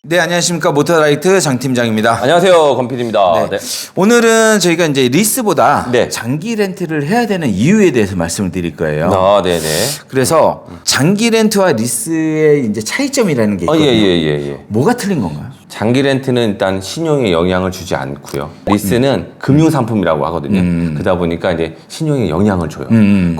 네, 안녕하십니까. 모터라이트 장 팀장입니다. 안녕하세요, 건필입니다. 네. 오늘은 저희가 이제 리스보다 네. 장기 렌트를 해야 되는 이유에 대해서 말씀을 드릴 거예요. 네네. 그래서 장기 렌트와 리스의 이제 차이점이라는 게 있거든요. 예. 뭐가 틀린 건가요? 장기 렌트는 일단 신용에 영향을 주지 않고요. 리스는 금융 상품이라고 하거든요. 그러다 보니까 이제 신용에 영향을 줘요.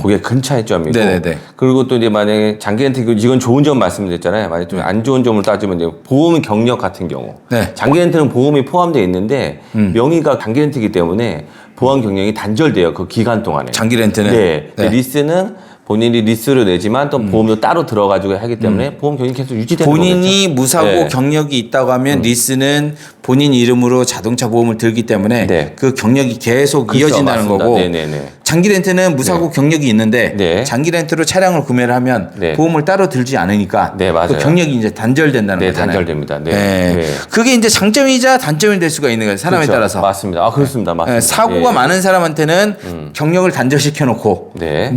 그게 큰 차이점이고. 네네네. 그리고 또 이제 만약에 장기 렌트 이건 좋은 점 말씀드렸잖아요. 만약에 좀 안 좋은 점을 따지면 이제 보험 경력 같은 경우. 네. 장기 렌트는 보험이 포함되어 있는데 명의가 장기 렌트이기 때문에 보험 경력이 단절돼요. 그 기간 동안에. 장기 렌트는? 네. 네. 리스는 본인이 리스로 내지만 또 보험도 따로 들어가지고 하기 때문에 보험 경력이 계속 유지되는 거겠죠. 본인이 무사고 네. 경력이 있다고 하면 리스는 본인 이름으로 자동차 보험을 들기 때문에 네. 그 경력이 계속 그렇죠, 이어진다는 맞습니다. 거고 네네네. 장기 렌트는 무사고 경력이 있는데 네. 장기 렌트로 차량을 구매를 하면 네. 보험을 따로 들지 않으니까 네, 맞아요. 그 경력이 이제 단절된다는 네, 거잖아요. 단절됩니다. 네. 네. 네. 그게 이제 장점이자 단점이 될 수가 있는 거예요. 사람에 그렇죠. 따라서. 맞습니다. 아, 그렇습니다. 맞습니다. 네, 사고가 예. 많은 사람한테는 경력을 단절시켜 놓고 네.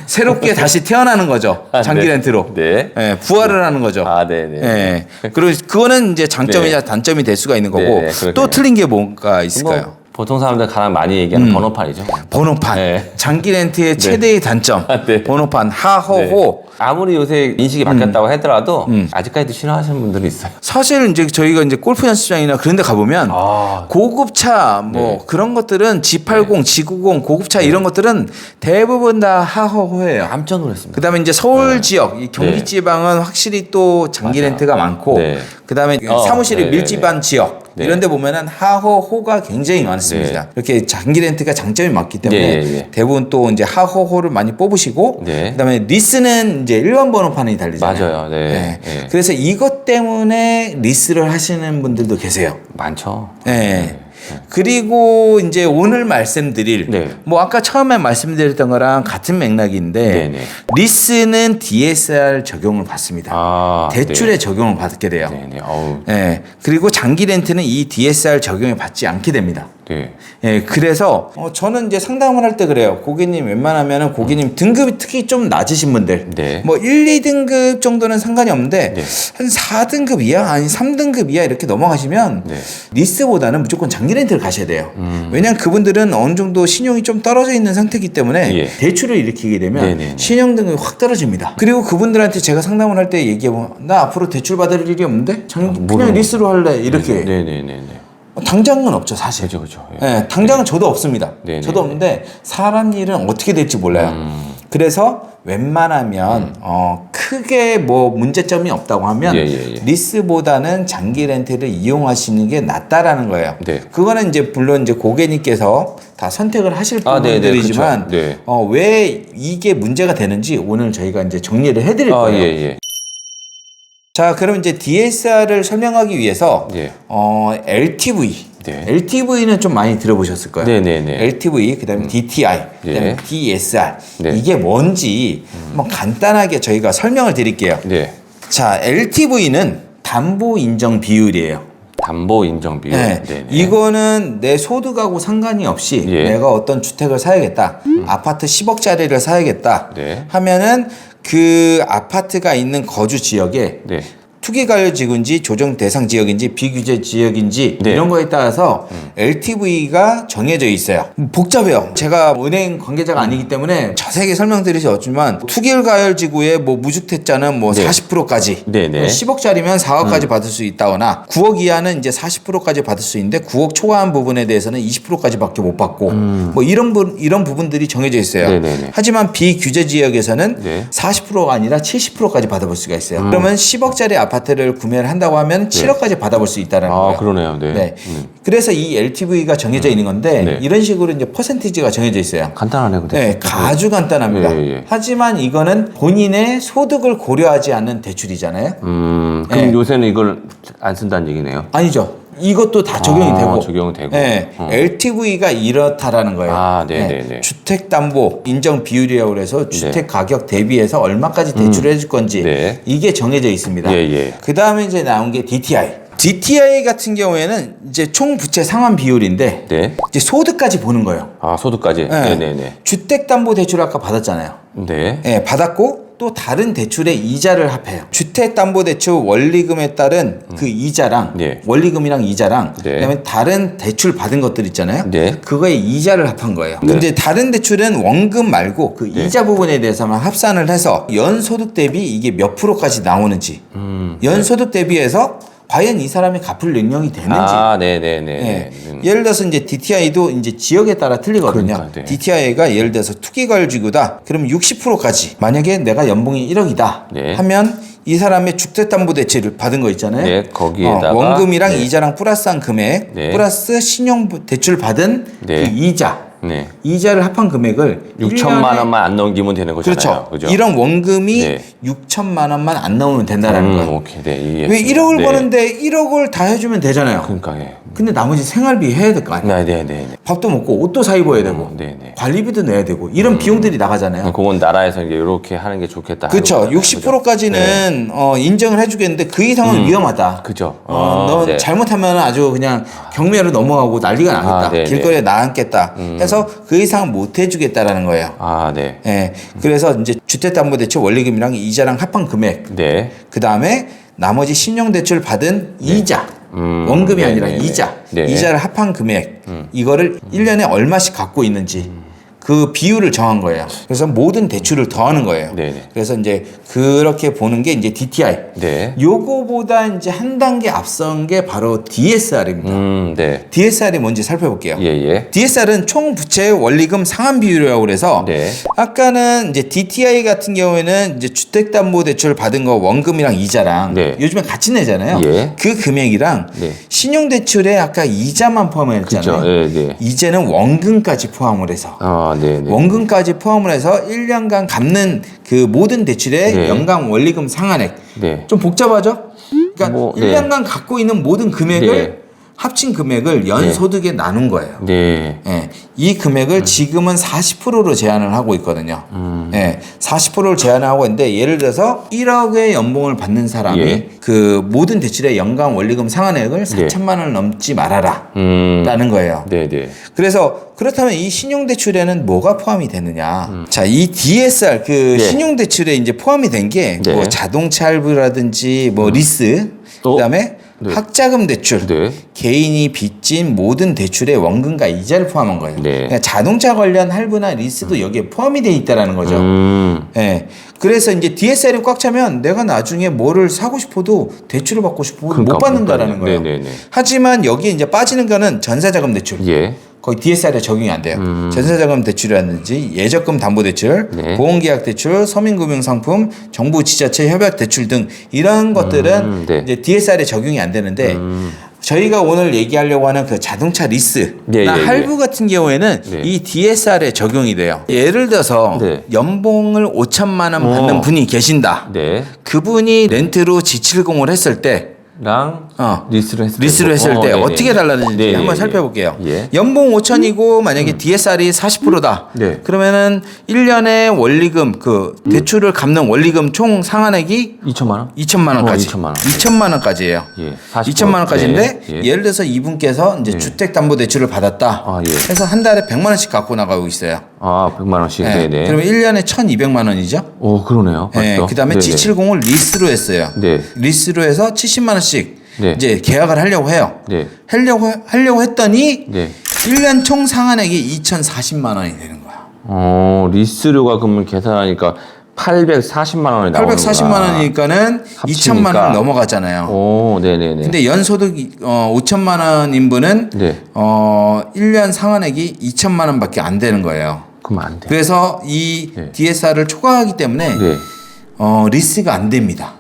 새롭게 다시 태어나는 거죠. 아, 장기 네. 렌트로. 네. 부활을 하는 거죠. 아, 네네. 예. 그리고 그거는 이제 장점이자 네. 단점이 될 수가 있는 거고 네, 그렇군요. 또 틀린 게 뭔가 있을까요? 뭐, 보통 사람들 가장 많이 얘기하는 번호판이죠. 번호판. 네. 장기 렌트의 최대의 단점. 네. 번호판 하호호. 아무리 요새 인식이 바뀌었다고 하더라도 아직까지도 싫어하시는 분들이 있어요. 사실 이제 저희가 이제 골프 연습장이나 그런 데 가보면 아, 고급차 뭐 그런 것들은 G80, G90 고급차 이런 것들은 대부분 다 하호호예요. 깜짝 놀랐습니다. 그다음에 이제 서울 지역, 이 경기 지방은 확실히 또 장기 맞아요. 렌트가 많고 네. 그다음에 사무실이 네, 밀집한 지역 네. 이런 데 보면은 하호호가 굉장히 많습니다. 이렇게 장기 렌트가 장점이 많기 때문에 예. 대부분 또 이제 하호호를 많이 뽑으시고 네. 그다음에 리스는 이제 일반 번호판이 달리잖아요. 맞아요. 네. 네. 그래서 이것 때문에 리스를 하시는 분들도 계세요. 많죠. 네. 그리고 이제 오늘 말씀드릴 네. 뭐 아까 처음에 말씀드렸던 거랑 같은 맥락인데 네네. 리스는 DSR 적용을 받습니다. 아, 대출에 적용을 받게 돼요. 네네. 어우. 네. 그리고 장기 렌트는 이 DSR 적용을 받지 않게 됩니다. 네. 예, 그래서 저는 이제 상담을 할 때 그래요. 고객님 웬만하면은 고객님 등급이 특히 좀 낮으신 분들, 네. 뭐 1, 2등급 정도는 상관이 없는데 네. 한 4등급 이하, 아니 3등급 이하 이렇게 넘어가시면 네. 리스보다는 무조건 장기 렌트를 가셔야 돼요. 왜냐하면 그분들은 어느 정도 신용이 좀 떨어져 있는 상태이기 때문에 예. 대출을 일으키게 되면 네네네. 신용 등급이 확 떨어집니다. 그리고 그분들한테 제가 상담을 할 때 얘기해보면 나 앞으로 대출 받을 일이 없는데 그냥 리스로 할래 이렇게 네네네. 당장은 없죠 사실. 그죠. 네, 당장은 저도 없습니다. 네네. 저도 없는데 사람 일은 어떻게 될지 몰라요. 그래서 웬만하면 크게 뭐 문제점이 없다고 하면 예. 리스보다는 장기 렌트를 이용하시는 게 낫다라는 거예요. 네. 그거는 이제 물론 이제 고객님께서 다 선택을 하실 아, 네네, 부분들이지만 그쵸. 네. 왜 이게 문제가 되는지 오늘 저희가 이제 정리를 해드릴 아, 거예요. 예. 자, 그럼 이제 DSR을 설명하기 위해서 예. LTV. 네. LTV는 좀 많이 들어보셨을 거예요. 네네네. LTV, 그다음에 DTI, 그다음에 예. DSR. 네. 이게 뭔지 한번 간단하게 저희가 설명을 드릴게요. 네. 자, LTV는 담보 인정 비율이에요. 담보 인정 비율. 네. 네네. 이거는 내 소득하고 상관이 없이 예. 내가 어떤 주택을 사야겠다. 아파트 10억짜리를 사야겠다. 네. 하면은 그 아파트가 있는 거주 지역에 네. 투기과열 지구인지 조정 대상 지역인지 비규제 지역인지 네. 이런 거에 따라서 LTV가 정해져 있어요. 복잡해요. 제가 은행 관계자가 아니기 때문에 자세하게 설명드릴 수 없지만 투기과열 지구의 뭐 무주택자는 뭐 네. 40%까지 네네. 10억짜리면 4억까지 받을 수 있다거나 9억 이하는 이제 40%까지 받을 수 있는데 9억 초과한 부분에 대해서는 20%까지밖에 못 받고 뭐 이런 부분들이 정해져 있어요. 네네네. 하지만 비규제 지역에서는 네. 40%가 아니라 70%까지 받아볼 수가 있어요. 그러면 10억짜리 아파트를 구매를 한다고 하면 7억까지 받아볼 수 있다는 거예요. 아, 그러네요. 네. 네. 그래서 이 LTV가 정해져 있는 건데 네. 이런 식으로 이제 퍼센티지가 정해져 있어요. 간단하네요. 근데. 네, 아주 간단합니다. 예. 하지만 이거는 본인의 소득을 고려하지 않는 대출이잖아요. 그럼 네. 요새는 이걸 안 쓴다는 얘기네요. 아니죠. 이것도 다 적용이 되고. 적용이 되고. 네, LTV가 이렇다라는 거예요. 아, 네네네. 주택담보 인정 비율이라고 그래서 주택 가격 대비해서 얼마까지 대출을 해줄 건지 네. 이게 정해져 있습니다. 예. 그 다음에 이제 나온 게 DTI. DTI 같은 경우에는 이제 총 부채 상환 비율인데 네. 이제 소득까지 보는 거예요. 아, 소득까지. 네. 네네네. 주택담보대출 아까 받았잖아요. 네. 네, 받았고 또 다른 대출의 이자를 합해요. 주택담보대출 원리금에 따른 그 이자랑 네. 원리금이랑 이자랑 네. 그다음에 다른 대출 받은 것들 있잖아요. 네. 그거의 이자를 합한 거예요. 네. 근데 다른 대출은 원금 말고 그 네. 이자 부분에 대해서만 합산을 해서 연소득 대비 이게 몇 프로까지 나오는지 연소득 대비해서 과연 이 사람이 갚을 능력이 되는지. 아, 네네네. 예. 예를 들어서 이제 DTI도 이제 지역에 따라 틀리거든요. 그러니까, 네. DTI가 예를 들어서 투기과열지구다. 그럼 60%까지. 만약에 내가 연봉이 1억이다. 네. 하면 이 사람의 주택담보대출을 받은 거 있잖아요. 네, 거기에다가 원금이랑 네. 이자랑 플러스한 금액, 네. 플러스 신용대출 받은 네. 그 이자. 네. 이자를 합한 금액을 6천만 원만 안 넘기면 되는 거잖아요. 그렇죠. 이런 원금이 네. 6천만 원만 안 나오면 된다라는 거예요. 오케이. 네. 이해했습니다. 왜 1억을 네. 버는데 1억을 다 해주면 되잖아요. 그러니까 예. 근데 나머지 생활비 해야 될 거 아니에요. 네네네. 밥도 먹고 옷도 사 입어야 되고 네네. 관리비도 내야 되고 이런 비용들이 나가잖아요. 그건 나라에서 이제 이렇게 하는 게 좋겠다. 그렇죠. 하는 거잖아요. 60%까지는 인정을 해주겠는데 그 이상은 위험하다. 그죠. 너 네. 잘못하면 아주 그냥 경매로 넘어가고 난리가 나겠다. 네네. 길거리에 나앉겠다. 해서 그 이상은 못 해주겠다라는 거예요. 아, 네. 예. 그래서 이제 주택담보대출 원리금이랑 이자랑 합한 금액. 네. 그 다음에 나머지 신용대출 받은 이자. 원금이 아니라 네네네. 이자. 네. 이자를 합한 금액. 이거를 1년에 얼마씩 갖고 있는지. 그 비율을 정한 거예요. 그래서 모든 대출을 더하는 거예요. 네네. 그래서 이제 그렇게 보는 게 이제 DTI. 네. 요거보다 이제 한 단계 앞선 게 바로 DSR입니다. 네. DSR이 뭔지 살펴볼게요. 예. DSR은 총 부채 원리금 상환 비율이라고 그래서 네. 아까는 이제 DTI 같은 경우에는 이제 주택담보대출 받은 거 원금이랑 이자랑 네. 요즘에 같이 내잖아요. 예. 그 금액이랑 네. 신용대출에 아까 이자만 포함했잖아요. 그죠. 네. 이제는 원금까지 포함을 해서 아, 네. 원금까지 포함을 해서 1년간 갚는 그 모든 대출의 네. 연간 원리금 상환액. 네. 좀 복잡하죠? 그러니까 뭐, 네. 1년간 갖고 있는 모든 금액을 네. 합친 금액을 연소득에 나눈 거예요. 네. 예, 이 금액을 지금은 40%로 제한을 하고 있거든요. 예, 40%를 제한하고 있는데 예를 들어서 1억의 연봉을 받는 사람이 예. 그 모든 대출의 연간 원리금 상환액을 4천만 원을 넘지 말아라 라는 거예요. 네. 그래서 그렇다면 이 신용대출에는 뭐가 포함이 되느냐? 자, 이 DSR 그 네. 신용대출에 이제 포함이 된 게 네. 뭐 자동차 할부라든지 뭐 리스, 또? 그다음에 네. 학자금 대출, 네. 개인이 빚진 모든 대출의 원금과 이자를 포함한 거예요. 네. 그러니까 자동차 관련 할부나 리스도 여기에 포함이 돼 있다라는 거죠. 예. 그래서 이제 DSR이 꽉 차면 내가 나중에 뭐를 사고 싶어도 대출을 받고 싶어도 못 받는다라는 거예요. 네네네. 하지만 여기에 이제 빠지는 거는 전세자금 대출. 예. 거의 DSR에 적용이 안 돼요. 전세자금 대출이라든지 예적금 담보대출, 네. 보험계약대출, 서민금융상품, 정부 지자체 협약대출 등 이런 것들은 네. 이제 DSR에 적용이 안 되는데 저희가 오늘 얘기하려고 하는 그 자동차 리스나 예. 할부 같은 경우에는 네. 이 DSR에 적용이 돼요. 예를 들어서 네. 연봉을 5천만 원 받는 분이 계신다. 네. 그분이 렌트로 G70을 했을 때 랑 리스를 했을 때 네네. 어떻게 달라지는지 네, 한번 예, 살펴볼게요. 예. 연봉 5천이고 만약에 DSR이 40%다. 네. 그러면은 1년에 원리금 그 대출을 갚는 원리금 총 상환액이 2천만 원? 2천만 원까지. 2천만 원. 2천만 원까지예요. 예. 2천만 원까지인데 네, 예. 예를 들어서 이분께서 이제 주택담보대출을 받았다. 아, 예. 해서 한 달에 100만 원씩 갖고 나가고 있어요. 아, 100만 원씩. 네. 네네. 그러면 1년에 1,200만 원이죠. 오, 그러네요. 네. 맞죠? 그다음에 네네. G70을 리스로 했어요. 네. 리스로 해서 70만 원씩 네. 이제 계약을 하려고 해요. 네. 하려고 했더니 네. 1년 총 상환액이 2,040만 원이 되는 거야. 리스료가 그러면 계산하니까 840만 원이 나오는 840만 원이니까는 2천만 원 넘어가잖아요. 오, 네네네. 근데 연소득 5천만 원인 분은 네. 1년 상환액이 2천만 원밖에 안 되는 거예요. 그러면 안 돼. 그래서 이 네. DSR을 초과하기 때문에 네. 리스가 안 됩니다.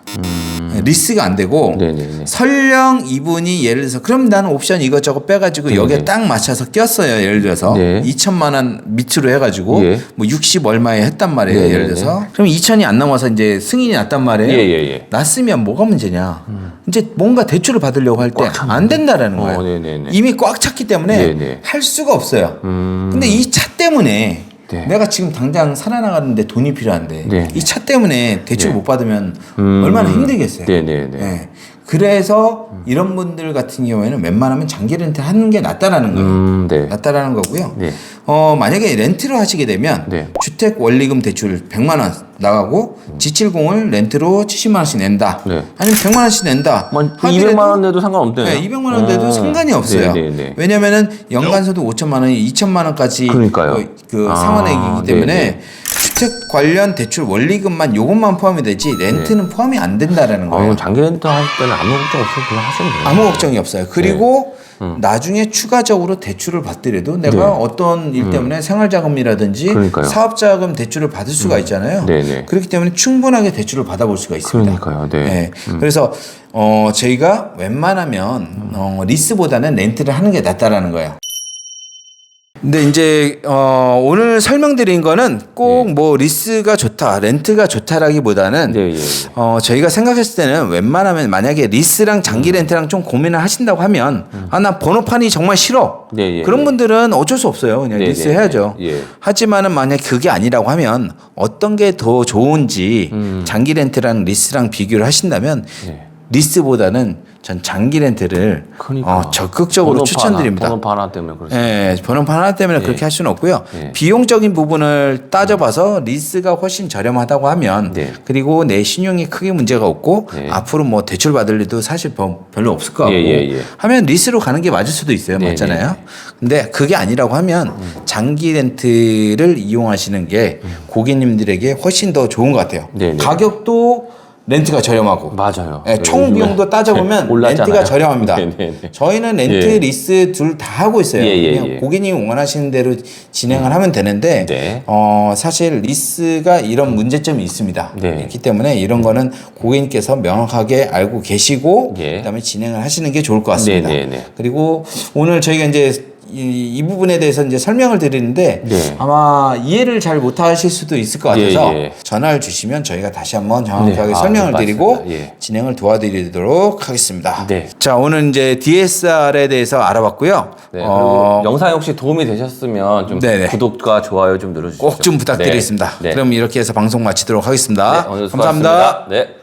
리스가 안 되고 네네네. 설령 이분이 예를 들어서 그럼 나는 옵션 이것저것 빼가지고 여기에 딱 맞춰서 꼈어요. 예를 들어서 네. 2천만 원 밑으로 해가지고 예. 뭐 60 얼마에 했단 말이에요. 네네네. 예를 들어서 그럼 2천이 안 넘어서 이제 승인이 났단 말이에요. 예. 났으면 뭐가 문제냐? 이제 뭔가 대출을 받으려고 할 때 안 된다라는 거예요. 네네네. 이미 꽉 찼기 때문에 네네. 할 수가 없어요. 근데 이 차 때문에 네. 내가 지금 당장 살아나가는데 돈이 필요한데 네. 이 차 때문에 대출 네. 못 받으면 얼마나 힘들겠어요. 네네네. 네. 그래서 이런 분들 같은 경우에는 웬만하면 장기 렌트 하는 게 낫다라는 거예요. 네. 낫다라는 거고요. 네. 만약에 렌트를 하시게 되면 네. 주택 원리금 대출 100만 원 나가고 G70을 렌트로 70만 원씩 낸다. 네. 아니면 100만 원씩 낸다. 뭐 하더라도 200만 원 내도 상관없대요. 네, 200만 원 내도 상관이 없어요. 네, 네, 네. 왜냐면은 연간소득 5천만 원이 2천만 원까지 그러니까요. 상환액이기 때문에 네, 네. 주택 관련 대출 원리금만 요것만 포함이 되지 렌트는 포함이 안 된다라는 거예요. 장기 렌트 할 때는 아무 걱정 없이 그냥 하시면 돼요. 아무 걱정이 없어요. 그리고 나중에 추가적으로 대출을 받더라도 내가 네. 어떤 일 때문에 생활자금이라든지 그러니까요. 사업자금 대출을 받을 수가 있잖아요. 네네. 그렇기 때문에 충분하게 대출을 받아볼 수가 있습니다. 그러니까요. 네. 그래서 저희가 웬만하면 리스보다는 렌트를 하는 게 낫다라는 거예요. 근데 이제 오늘 설명드린 거는 꼭 뭐 리스가 좋다, 렌트가 좋다라기보다는 네, 예. 저희가 생각했을 때는 웬만하면 만약에 리스랑 장기 렌트랑 좀 고민을 하신다고 하면 나 번호판이 정말 싫어. 네, 예, 그런 예. 분들은 어쩔 수 없어요. 그냥 네, 리스 네, 해야죠. 네, 예. 하지만은 만약 그게 아니라고 하면 어떤 게 더 좋은지 장기 렌트랑 리스랑 비교를 하신다면 네. 리스보다는 전 장기 렌트를 그러니까. 적극적으로 번호판 추천드립니다. 번호판 하나 때문에 그렇죠. 예, 번호판 하나 때문에 그렇게 할 수는 없고요. 비용적인 부분을 따져봐서 리스가 훨씬 저렴하다고 하면 네. 그리고 내 신용이 크게 문제가 없고 네. 앞으로 뭐 대출 받을 일도 사실 별로 없을 것 같고 예. 하면 리스로 가는 게 맞을 수도 있어요. 네, 맞잖아요. 네. 근데 그게 아니라고 하면 장기 렌트를 이용하시는 게 고객님들에게 훨씬 더 좋은 것 같아요. 네, 네. 가격도 렌트가 저렴하고 맞아요. 예, 총 요즘에 비용도 따져보면 올랐잖아요. 렌트가 저렴합니다. 네. 저희는 렌트, 예. 리스 둘 다 하고 있어요. 그냥 예. 고객님이 원하시는 대로 진행을 하면 되는데 네. 사실 리스가 이런 문제점이 있습니다. 네. 있기 때문에 이런 거는 고객님께서 명확하게 알고 계시고 예. 그다음에 진행을 하시는 게 좋을 것 같습니다. 네. 그리고 오늘 저희가 이제 이 부분에 대해서 이제 설명을 드리는데 네. 아마 이해를 잘 못하실 수도 있을 것 같아서 예. 전화를 주시면 저희가 다시 한번 정확하게 네. 설명을 맞습니다. 드리고 예. 진행을 도와드리도록 하겠습니다. 네. 자, 오늘 이제 DSR에 대해서 알아봤고요. 네. 그리고 영상이 혹시 도움이 되셨으면 좀 네네. 구독과 좋아요 좀 눌러주시죠. 꼭 좀 부탁드리겠습니다. 네. 그럼 이렇게 해서 방송 마치도록 하겠습니다. 네, 오늘 감사합니다. 수고하셨습니다. 네.